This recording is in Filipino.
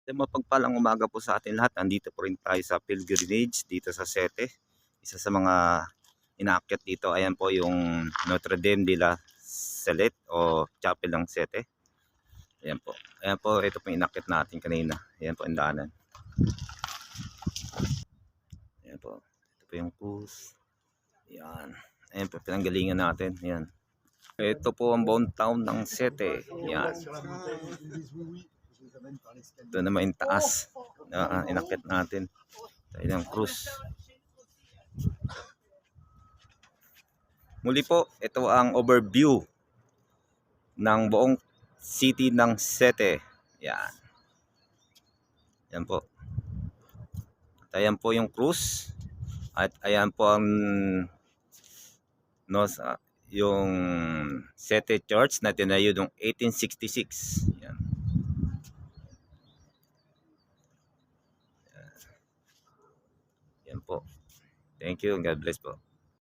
Mapagpalang umaga po sa atin lahat. Nandito po rin tayo sa pilgrimage dito sa Sete. Isa sa mga inaakyat dito, ayan po yung Notre Dame de la Salette o Chapel ng Sete. Ayan po. Ayan po, ito po yung inaakyat natin kanina. Ayan po ang daanan. Ayan po. Ito po yung cruise. Ayan. Ayan po, pinanggalingan natin. Ayan. Ito po ang buong town ng Sete. Ayan. Ito naman yung taas na inakit natin. Tayo ng cruise. Muli po, ito ang overview ng buong city ng Sete. Yan. Yan po. At ayan po yung cruise. At ayan po ang yung Sete Church na tinayo noong 1866. Yan. Yan po. Thank you and God bless po.